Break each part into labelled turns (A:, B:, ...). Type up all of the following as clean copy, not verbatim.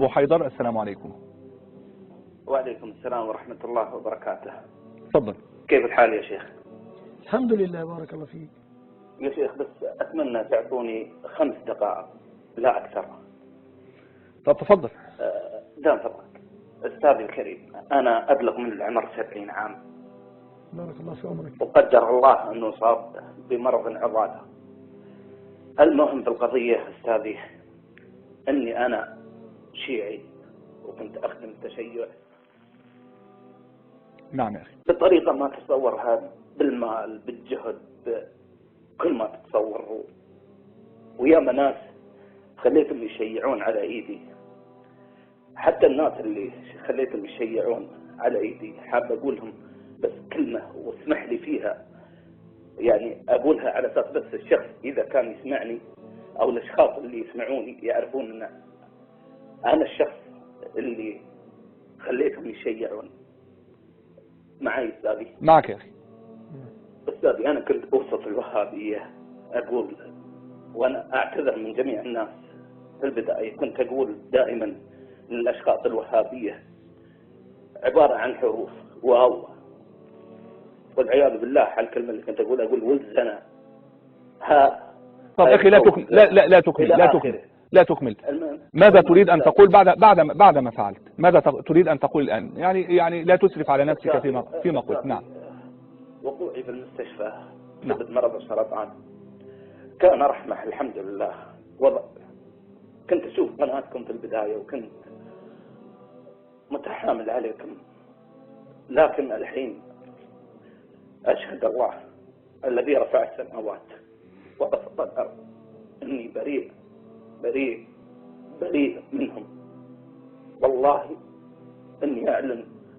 A: أبو حيدر السلام عليكم.
B: وعليكم السلام ورحمة الله وبركاته.
A: تفضل.
B: كيف الحال يا شيخ؟
C: الحمد لله بارك الله فيك
B: يا شيخ، بس أتمنى تعطوني 5 دقائق لا أكثر.
A: طب تفضل.
B: دام فضلك أستاذي الكريم، أنا أبلغ من العمر 70 عام،
C: بارك الله في عمرك.
B: وقدر الله أنه صاب بمرض عضاله. المهم في القضية أستاذي أني أنا شيعي، وكنت أخدم التشيع
A: نعم يا أخي.
B: بطريقة ما تتصورها، بالمال بالجهد بكل ما تتصور، وياما ناس خليتهم يشيعون على ايدي. حتى الناس اللي خليتهم يشيعون على ايدي حاب اقولهم بس كلمة واسمح لي فيها، يعني اقولها على اساس بس الشخص اذا كان يسمعني او الاشخاص اللي يسمعوني يعرفون ان انا الشخص اللي خليتهم يشيعون. معي أستاذي؟
A: معك يا أخي.
B: أستاذي أنا كنت أوصف الوهابية، أقول وأنا أعتذر من جميع الناس في البداية، كنت أقول دائما للأشخاص الوهابية عبارة عن حروف واو، والعياذ بالله على الكلمة اللي كنت أقول والزنا ها.
A: طب أخي لا تكمل، لا تكمل. ماذا تريد أن تقول بعد ما فعلت؟ ماذا تريد أن تقول الآن؟ يعني لا تسرف على نفسك فيما قلت. نعم.
B: وقوعي في المستشفى
A: نعم.
B: بسبب مرض السرطان كان رحمة الحمد لله. كنت أشوف قناتكم في البداية وكنت متحامل عليكم، لكن الحين أشهد الله الذي رفع السماوات وبسط الأرض إني بريء بريء بريء منهم. والله إني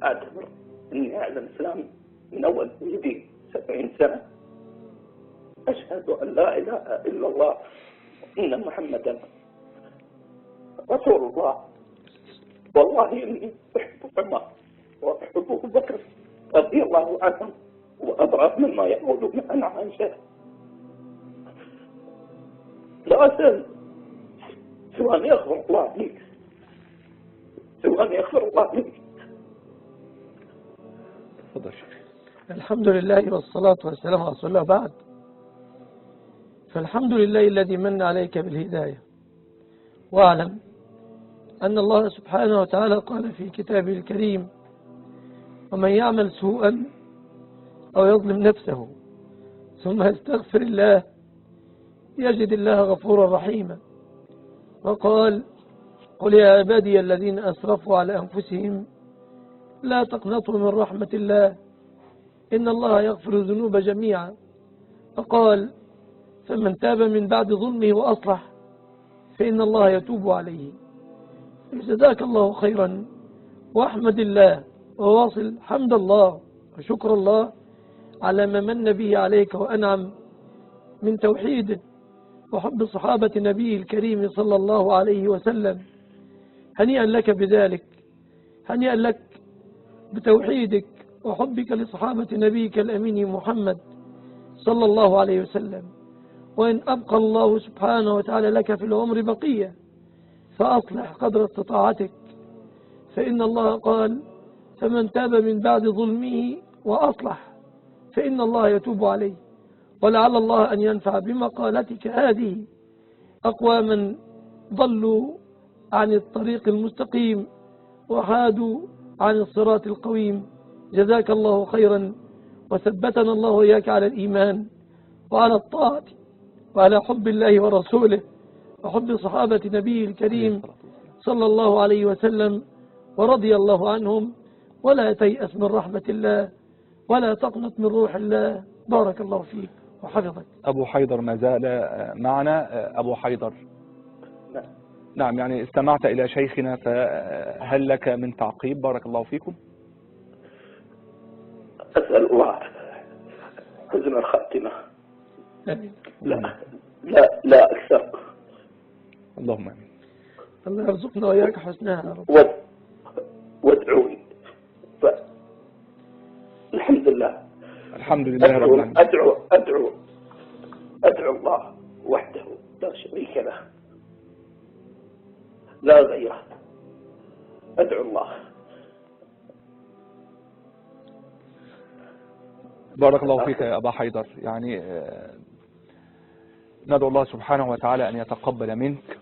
B: أعتبر إني أعلن إسلامي من أول ولدي 70 سنة. أشهد أن لا إله إلا الله وإن محمدا رسول الله. والله إني أحب عمر وأحب أبو بكر رضي الله عنهم وأبرأ مما يقولون عن عائشة. لا أسأل سوى أن يغفر الله لي، سوى أن يغفر الله لي.
A: تفضل شيخ.
C: الحمد لله والصلاة والسلام على رسول الله. بعد، فالحمد لله الذي من عليك بالهداية، واعلم أن الله سبحانه وتعالى قال في كتابه الكريم: ومن يعمل سوءا أو يظلم نفسه ثم يستغفر الله يجد الله غفورا رحيما. وقال: قل يا عبادي الذين أسرفوا على أنفسهم لا تقنطوا من رحمة الله إن الله يغفر الذنوب جميعا. فقال: فمن تاب من بعد ظلمه وأصلح فإن الله يتوب عليه. جزاك الله خيرا، وأحمد الله وواصل حمد الله وشكر الله على ما من به عليك وأنعم من توحيده وحب صحابة نبيه الكريم صلى الله عليه وسلم. هنيئا لك بذلك، هنيئا لك بتوحيدك وحبك لصحابة نبيك الأمين محمد صلى الله عليه وسلم. وإن أبقى الله سبحانه وتعالى لك في العمر بقية فأصلح قدر استطاعتك، فإن الله قال: فمن تاب من بعد ظلمه وأصلح فإن الله يتوب عليه. ولعل الله أن ينفع بمقالتك هذه أقواما ضلوا عن الطريق المستقيم وحادوا عن الصراط القويم. جزاك الله خيرا، وثبتنا الله وإياك على الإيمان وعلى الطاعة وعلى حب الله ورسوله وحب صحابة نبيه الكريم صلى الله عليه وسلم ورضي الله عنهم. ولا تيأس من رحمة الله ولا تقنط من روح الله. بارك الله فيك وحفظك.
A: أبو حيدر ما زال معنا. أبو حيدر، نعم، يعني استمعت إلى شيخنا، فهل لك من تعقيب؟ بارك الله فيكم.
B: أسأل الله حسن الخاتمة. لا أكثر.
A: اللهم آمين.
C: الله يرزقنا وإياك حسنها يا رب.
B: وادعوني. الحمد لله.
A: الحمد لله رب العالمين.
B: أدعو الله وحده لا شريك له لا غيره أدعو الله.
A: بارك الله فيك يا أبا حيدر. يعني ندعو الله سبحانه وتعالى أن يتقبل منك